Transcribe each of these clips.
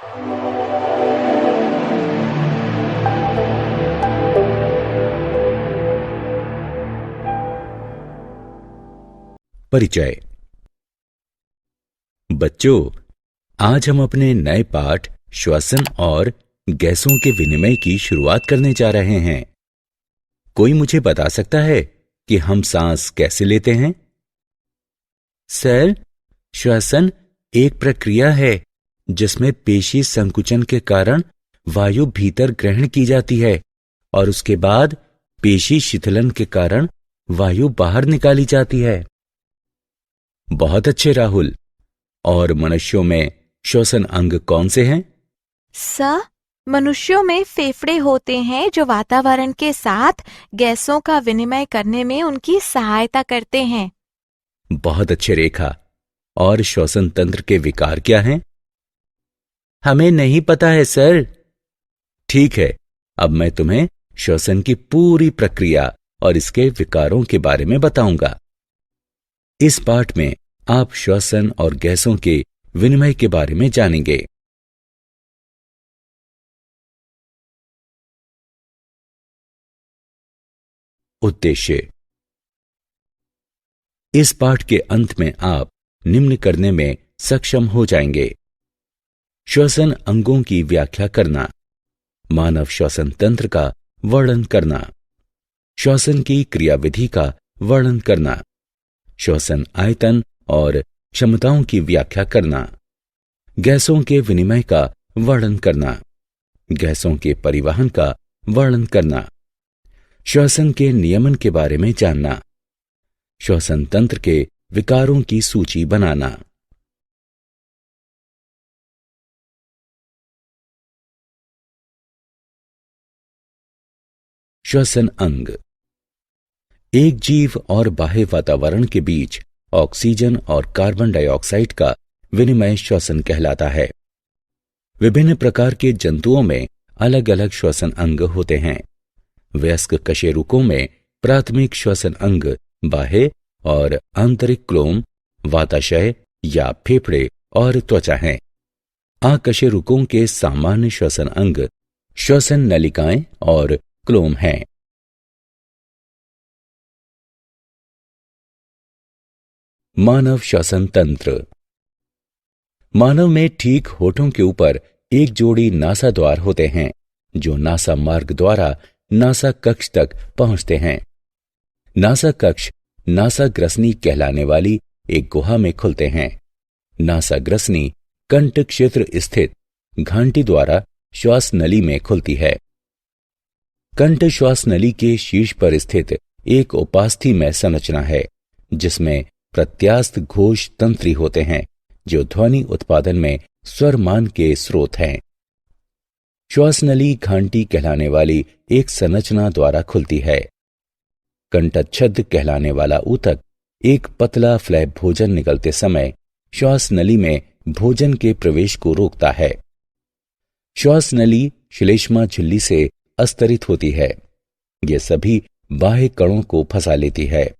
परिचय। बच्चों, आज हम अपने नए पाठ श्वसन और गैसों के विनिमय की शुरुआत करने जा रहे हैं। कोई मुझे बता सकता है कि हम सांस कैसे लेते हैं? सर, श्वसन एक प्रक्रिया है जिसमें पेशी संकुचन के कारण वायु भीतर ग्रहण की जाती है और उसके बाद पेशी शिथिलन के कारण वायु बाहर निकाली जाती है। बहुत अच्छे राहुल। और मनुष्यों में श्वसन अंग कौन से हैं? सर, मनुष्यों में फेफड़े होते हैं जो वातावरण के साथ गैसों का विनिमय करने में उनकी सहायता करते हैं। बहुत अच्छे रेखा। और श्वसन तंत्र के विकार क्या हैं? हमें नहीं पता है सर। ठीक है, अब मैं तुम्हें श्वसन की पूरी प्रक्रिया और इसके विकारों के बारे में बताऊंगा। इस पाठ में आप श्वसन और गैसों के विनिमय के बारे में जानेंगे। उद्देश्य। इस पाठ के अंत में आप निम्न करने में सक्षम हो जाएंगे: श्वसन अंगों की व्याख्या करना, मानव श्वसन तंत्र का वर्णन करना, श्वसन की क्रियाविधि का वर्णन करना, श्वसन आयतन और क्षमताओं की व्याख्या करना, गैसों के विनिमय का वर्णन करना, गैसों के परिवहन का वर्णन करना, श्वसन के नियमन के बारे में जानना, श्वसन तंत्र के विकारों की सूची बनाना। श्वसन अंग। एक जीव और बाह्य वातावरण के बीच ऑक्सीजन और कार्बन डाइऑक्साइड का विनिमय श्वसन कहलाता है। विभिन्न प्रकार के जंतुओं में अलग अलग श्वसन अंग होते हैं। वयस्क कशेरुकों में प्राथमिक श्वसन अंग बाह्य और आंतरिक क्लोम, वाताशय या फेफड़े और त्वचा हैं। अकशेरुकों के सामान्य श्वसन अंग श्वसन नलिकाएं और क्लोम हैं। मानव श्वसन तंत्र। मानव में ठीक होठों के ऊपर एक जोड़ी नासा द्वार होते हैं जो नासा मार्ग द्वारा नासा कक्ष तक पहुंचते हैं। नासा कक्ष नासा ग्रसनी कहलाने वाली एक गुहा में खुलते हैं। नासा ग्रसनी कंठ क्षेत्र स्थित घंटी द्वारा श्वास नली में खुलती है। कंठ श्वास नली के शीर्ष पर स्थित एक उपास्थि संरचना है जिसमें प्रत्यास्थ घोष तंत्री होते हैं जो ध्वनि उत्पादन में स्वर मान के स्रोत हैं। श्वास नली घंटी कहलाने वाली एक संरचना द्वारा खुलती है। कंठच्छद कहलाने वाला ऊतक एक पतला फ्लैप भोजन निकलते समय श्वास नली में भोजन के प्रवेश को रोकता है। श्वास नली श्लेष्मा झिल्ली से अस्तरित होती है। यह सभी बाह्य कणों को फंसा लेती है।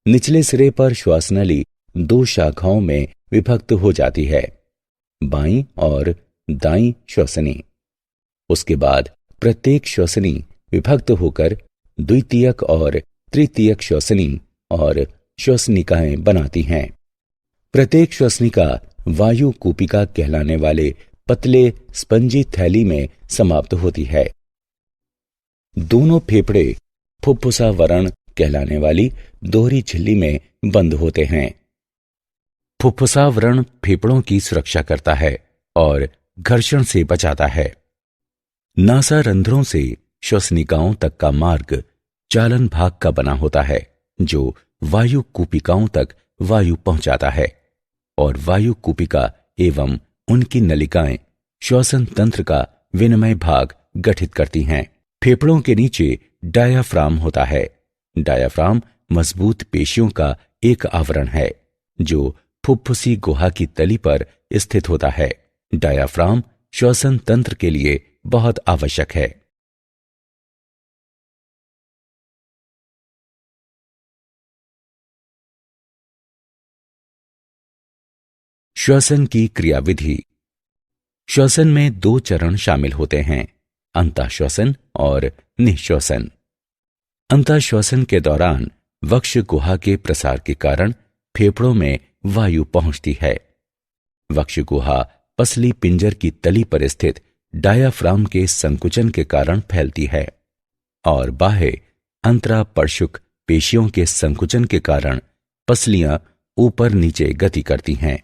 निचले सिरे पर श्वास नली दो शाखाओं में विभक्त हो जाती है, बाईं और दाईं श्वसनी। उसके बाद प्रत्येक श्वसनी विभक्त होकर द्वितीयक और तृतीयक श्वसनी और श्वसनिकाएं बनाती हैं। प्रत्येक श्वसनिका वायु कूपिका कहलाने वाले पतले स्पंजी थैली में समाप्त होती है। दोनों फेफड़े फुफ्फुसावरण कहलाने वाली दोहरी झिल्ली में बंद होते हैं। फुफ्फुसावरण फेफड़ों की सुरक्षा करता है और घर्षण से बचाता है। नासा रंध्रों से श्वसनिकाओं तक का मार्ग चालन भाग का बना होता है जो वायु कूपिकाओं तक वायु पहुंचाता है और वायु कूपिका एवं उनकी नलिकाएं श्वसन तंत्र का विनिमय भाग गठित करती हैं। फेफड़ों के नीचे डायाफ्राम होता है। डायाफ्राम मजबूत पेशियों का एक आवरण है जो फुफ्फुसी गुहा की तली पर स्थित होता है। डायाफ्राम श्वसन तंत्र के लिए बहुत आवश्यक है। श्वसन की क्रियाविधि। श्वसन में 2 चरण शामिल होते हैं, अंतःश्वसन और निःश्वसन। अंतःश्वसन के दौरान वक्ष गुहा के प्रसार के कारण फेफड़ों में वायु पहुंचती है। वक्ष गुहा पसली पिंजर की तली पर स्थित डायाफ्राम के संकुचन के कारण फैलती है और बाह्य अंतरापर्शुक पेशियों के संकुचन के कारण पसलियां ऊपर नीचे गति करती हैं।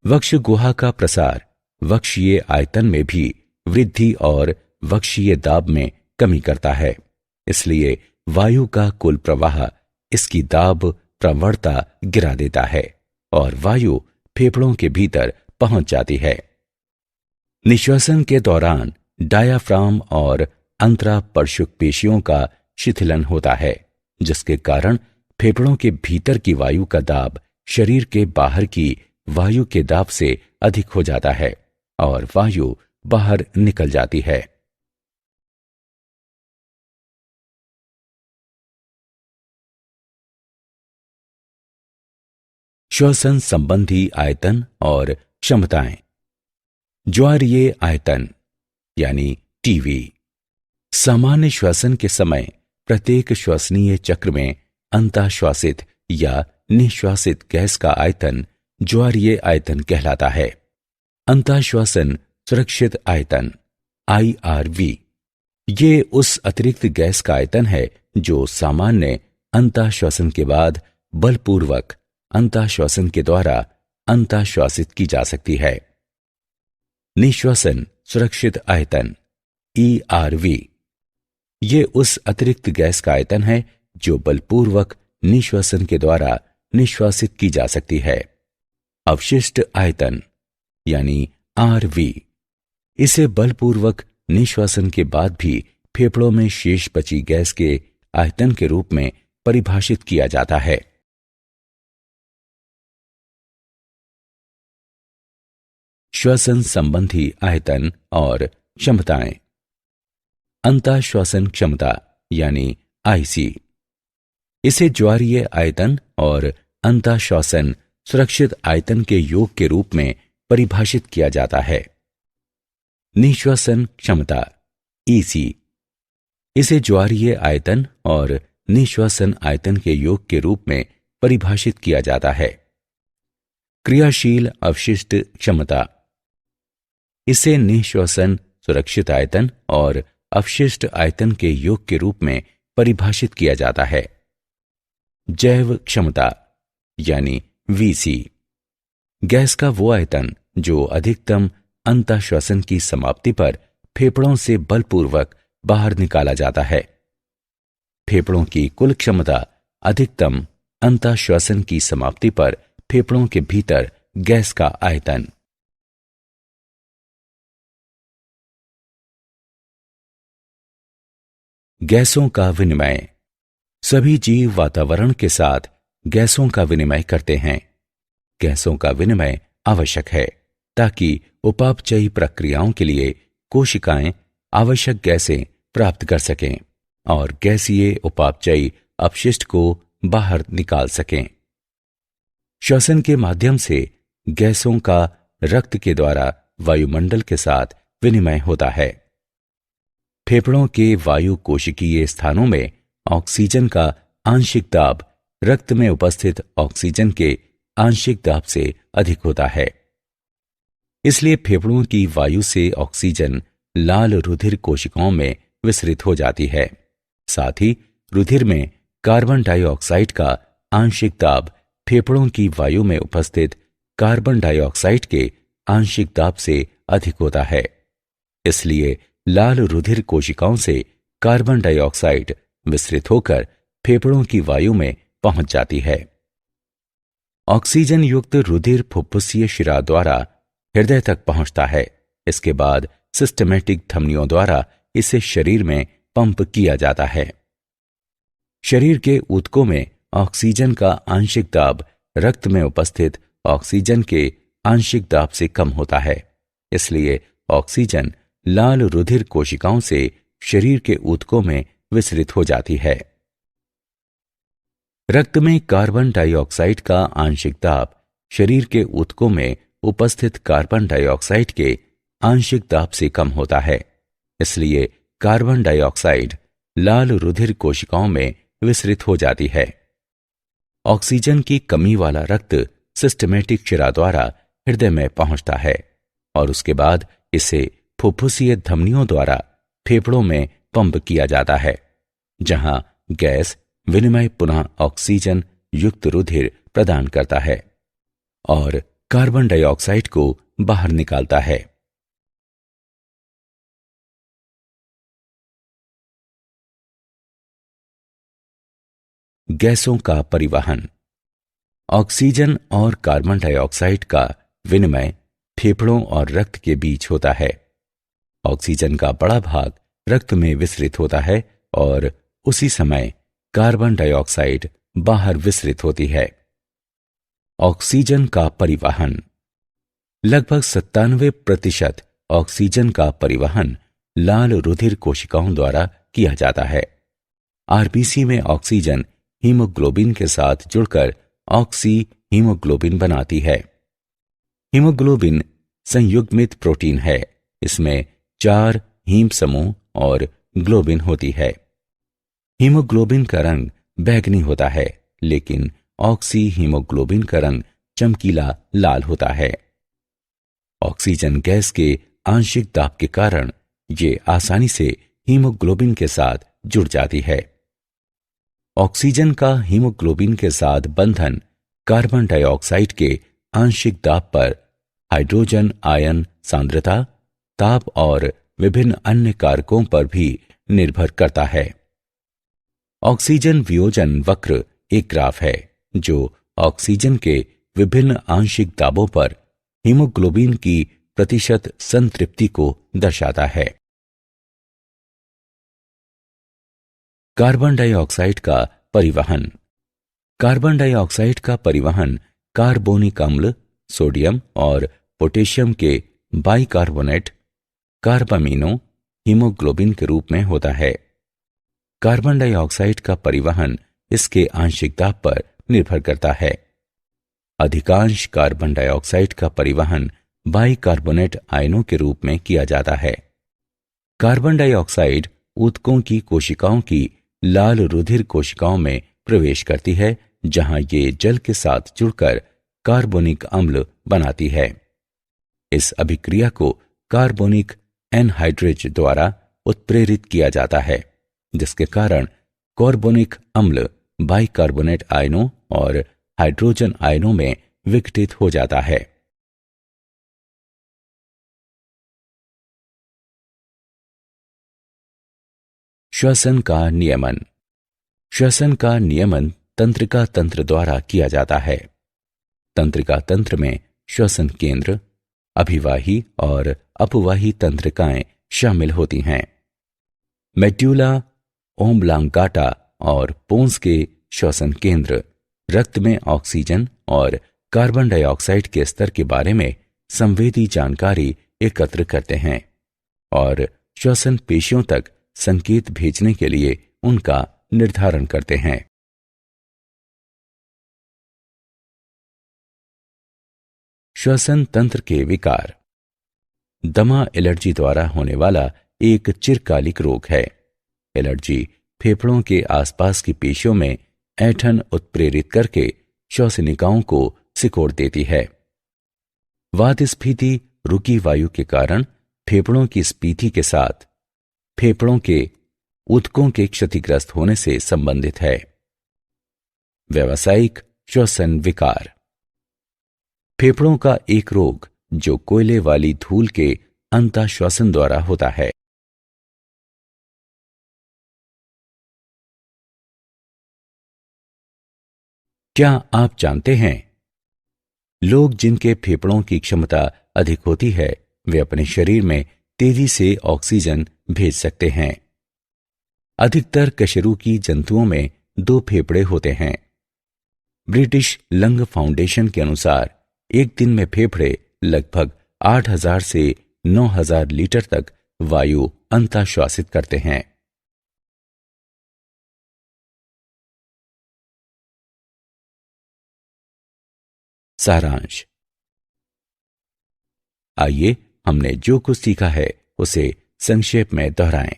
वक्ष गुहा का प्रसार वक्षीय आयतन में भी वृद्धि और वक्षीय दाब में कमी करता है। इसलिए वायु का कुल प्रवाह इसकी दाब प्रवणता गिरा देता है और वायु फेफड़ों के भीतर पहुंच जाती है। निश्वसन के दौरान डायाफ्राम और अंतरापर्शुक पेशियों का शिथिलन होता है, जिसके कारण फेफड़ों के भीतर की वायु का दाब शरीर के बाहर की वायु के दाब से अधिक हो जाता है और वायु बाहर निकल जाती है। श्वसन संबंधी आयतन और क्षमताएं। ज्वारीय आयतन यानी टीवी। सामान्य श्वसन के समय प्रत्येक श्वसनीय चक्र में अंतःश्वासित या निःश्वासित गैस का आयतन ज्वारीय आयतन कहलाता है। अंतःश्वसन सुरक्षित आयतन IRV ये उस अतिरिक्त गैस का आयतन है जो सामान्य अंतःश्वसन के बाद बलपूर्वक अंतःश्वसन के द्वारा अंतःश्वासित की जा सकती है। निःश्वसन सुरक्षित आयतन ERV ये उस अतिरिक्त गैस का आयतन है जो बलपूर्वक निःश्वसन के द्वारा निश्वासित की जा सकती है। अवशिष्ट आयतन यानी RV इसे बलपूर्वक निश्वासन के बाद भी फेफड़ों में शेष बची गैस के आयतन के रूप में परिभाषित किया जाता है। श्वसन संबंधी आयतन और क्षमताएं। अंतःश्वसन क्षमता यानी IC इसे ज्वारीय आयतन और अंतःश्वसन सुरक्षित आयतन के योग के रूप में परिभाषित किया जाता है। निःश्वसन क्षमता EC इसे ज्वारीय आयतन और निःश्वसन आयतन के योग के रूप में परिभाषित किया जाता है। क्रियाशील अवशिष्ट क्षमता इसे निःश्वसन सुरक्षित आयतन और अवशिष्ट आयतन के योग के रूप में परिभाषित किया जाता है। जैव क्षमता यानी VC गैस का वो आयतन जो अधिकतम अंतःश्वसन की समाप्ति पर फेफड़ों से बलपूर्वक बाहर निकाला जाता है। फेफड़ों की कुल क्षमता अधिकतम अंतःश्वसन की समाप्ति पर फेफड़ों के भीतर गैस का आयतन। गैसों का विनिमय। सभी जीव वातावरण के साथ गैसों का विनिमय करते हैं। गैसों का विनिमय आवश्यक है ताकि उपापचयी प्रक्रियाओं के लिए कोशिकाएं आवश्यक गैसें प्राप्त कर सकें और गैसीय उपापचयी अपशिष्ट को बाहर निकाल सकें। श्वसन के माध्यम से गैसों का रक्त के द्वारा वायुमंडल के साथ विनिमय होता है। फेफड़ों के वायु कोशिकीय स्थानों में ऑक्सीजन का आंशिक दाब रक्त में उपस्थित ऑक्सीजन के आंशिक दाब से अधिक होता है। इसलिए फेफड़ों की वायु से ऑक्सीजन लाल रुधिर कोशिकाओं में विसरित हो जाती है। साथ ही रुधिर में कार्बन डाइऑक्साइड का आंशिक दाब फेफड़ों की वायु में उपस्थित कार्बन डाइऑक्साइड के आंशिक दाब से अधिक होता है। इसलिए लाल रुधिर कोशिकाओं से कार्बन डाइऑक्साइड विसरित होकर फेफड़ों की वायु में पहुंच जाती है। ऑक्सीजन युक्त रुधिर फुफ्फुसीय शिरा द्वारा हृदय तक पहुंचता है। इसके बाद सिस्टमैटिक धमनियों द्वारा इसे शरीर में पंप किया जाता है। शरीर के ऊतकों में ऑक्सीजन का आंशिक दाब रक्त में उपस्थित ऑक्सीजन के आंशिक दाब से कम होता है। इसलिए ऑक्सीजन लाल रुधिर कोशिकाओं से शरीर के ऊतकों में विसरित हो जाती है। रक्त में कार्बन डाइऑक्साइड का आंशिक दाब शरीर के ऊतकों में उपस्थित कार्बन डाइऑक्साइड के आंशिक दाब से कम होता है। इसलिए कार्बन डाइऑक्साइड लाल रुधिर कोशिकाओं में विसरित हो जाती है। ऑक्सीजन की कमी वाला रक्त सिस्टमैटिक शिरा द्वारा हृदय में पहुंचता है और उसके बाद इसे फुफ्फुसीय धमनियों द्वारा फेफड़ों में पंप किया जाता है, जहां गैस विनिमय पुनः ऑक्सीजन युक्त रुधिर प्रदान करता है और कार्बन डाइऑक्साइड को बाहर निकालता है। गैसों का परिवहन। ऑक्सीजन और कार्बन डाइऑक्साइड का विनिमय फेफड़ों और रक्त के बीच होता है। ऑक्सीजन का बड़ा भाग रक्त में विसरित होता है और उसी समय कार्बन डाइऑक्साइड बाहर विसरित होती है। ऑक्सीजन का परिवहन। लगभग 97% ऑक्सीजन का परिवहन लाल रुधिर कोशिकाओं द्वारा किया जाता है। आरबीसी में ऑक्सीजन हीमोग्लोबिन के साथ जुड़कर ऑक्सी हीमोग्लोबिन बनाती है। हीमोग्लोबिन संयुग्मित प्रोटीन है। इसमें 4 हीम समूह और ग्लोबिन होती है। हीमोग्लोबिन का रंग बैंगनी होता है, लेकिन ऑक्सी हीमोग्लोबिन का रंग चमकीला लाल होता है। ऑक्सीजन गैस के आंशिक दाब के कारण ये आसानी से हीमोग्लोबिन के साथ जुड़ जाती है। ऑक्सीजन का हीमोग्लोबिन के साथ बंधन कार्बन डाइऑक्साइड के आंशिक दाब पर हाइड्रोजन आयन सांद्रता, ताप और विभिन्न अन्य कारकों पर भी निर्भर करता है। ऑक्सीजन वियोजन वक्र एक ग्राफ है जो ऑक्सीजन के विभिन्न आंशिक दाबों पर हीमोग्लोबिन की प्रतिशत संतृप्ति को दर्शाता है। कार्बन डाइऑक्साइड का परिवहन। कार्बन डाइऑक्साइड का परिवहन कार्बोनिक अम्ल, सोडियम और पोटेशियम के बाइकार्बोनेट कार्बामीनो हीमोग्लोबिन के रूप में होता है। कार्बन डाइऑक्साइड का परिवहन इसके आंशिक दाब पर निर्भर करता है। अधिकांश कार्बन डाइऑक्साइड का परिवहन बाइकार्बोनेट आयनों के रूप में किया जाता है। कार्बन डाइऑक्साइड ऊतकों की कोशिकाओं की लाल रुधिर कोशिकाओं में प्रवेश करती है, जहां ये जल के साथ जुड़कर कार्बोनिक अम्ल बनाती है। इस अभिक्रिया को कार्बोनिक एनहाइड्रेज द्वारा उत्प्रेरित किया जाता है, जिसके कारण कार्बोनिक अम्ल बाइकार्बोनेट आयनों और हाइड्रोजन आयनों में विघटित हो जाता है। श्वसन का नियमन। श्वसन का नियमन तंत्रिका तंत्र द्वारा किया जाता है। तंत्रिका तंत्र में श्वसन केंद्र, अभिवाही और अपवाही तंत्रिकाएं शामिल होती हैं। मेड्यूला ओब्लांगाटा और पोन्स के श्वसन केंद्र रक्त में ऑक्सीजन और कार्बन डाइऑक्साइड के स्तर के बारे में संवेदी जानकारी एकत्र करते हैं और श्वसन पेशियों तक संकेत भेजने के लिए उनका निर्धारण करते हैं। श्वसन तंत्र के विकार। दमा एलर्जी द्वारा होने वाला एक चिरकालिक रोग है। एलर्जी फेफड़ों के आसपास की पेशियों में ऐंठन उत्प्रेरित करके श्वसनिकाओं को सिकोड़ देती है। वातस्फीति रुकी वायु के कारण फेफड़ों की स्फीति के साथ फेफड़ों के ऊतकों के क्षतिग्रस्त होने से संबंधित है। व्यावसायिक श्वसन विकार। फेफड़ों का एक रोग जो कोयले वाली धूल के अंतःश्वसन द्वारा होता है। क्या आप जानते हैं, लोग जिनके फेफड़ों की क्षमता अधिक होती है वे अपने शरीर में तेजी से ऑक्सीजन भेज सकते हैं। अधिकतर कशेरुकी जंतुओं में 2 फेफड़े होते हैं। ब्रिटिश लंग फाउंडेशन के अनुसार एक दिन में फेफड़े लगभग 8000 से 9000 लीटर तक वायु अंतःश्वासित करते हैं। सारांश। आइए हमने जो कुछ सीखा है उसे संक्षेप में दोहराएं।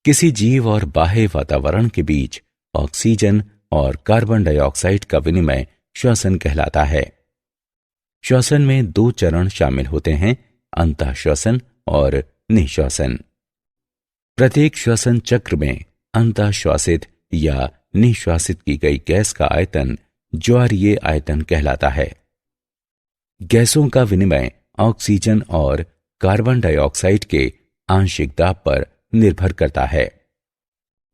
किसी जीव और बाह्य वातावरण के बीच ऑक्सीजन और कार्बन डाइऑक्साइड का विनिमय श्वसन कहलाता है। श्वसन में 2 चरण शामिल होते हैं, अंतःश्वसन और निःश्वसन। प्रत्येक श्वसन चक्र में अंतःश्वासित या निःश्वासित की गई गैस का आयतन ज्वारीय आयतन कहलाता है। गैसों का विनिमय ऑक्सीजन और कार्बन डाइऑक्साइड के आंशिक दाब पर निर्भर करता है।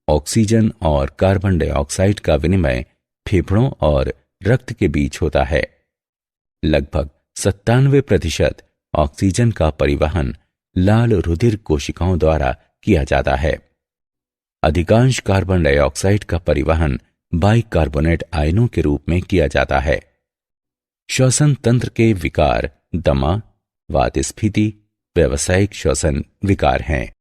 ऑक्सीजन और कार्बन डाइऑक्साइड का विनिमय फेफड़ों और रक्त के बीच होता है। लगभग 97% ऑक्सीजन का परिवहन लाल रुधिर कोशिकाओं द्वारा किया जाता है। अधिकांश कार्बन डाइऑक्साइड का परिवहन बाइकार्बोनेट आयनों के रूप में किया जाता है। श्वसन तंत्र के विकार दमा, वातस्फीति, व्यावसायिक श्वसन विकार हैं।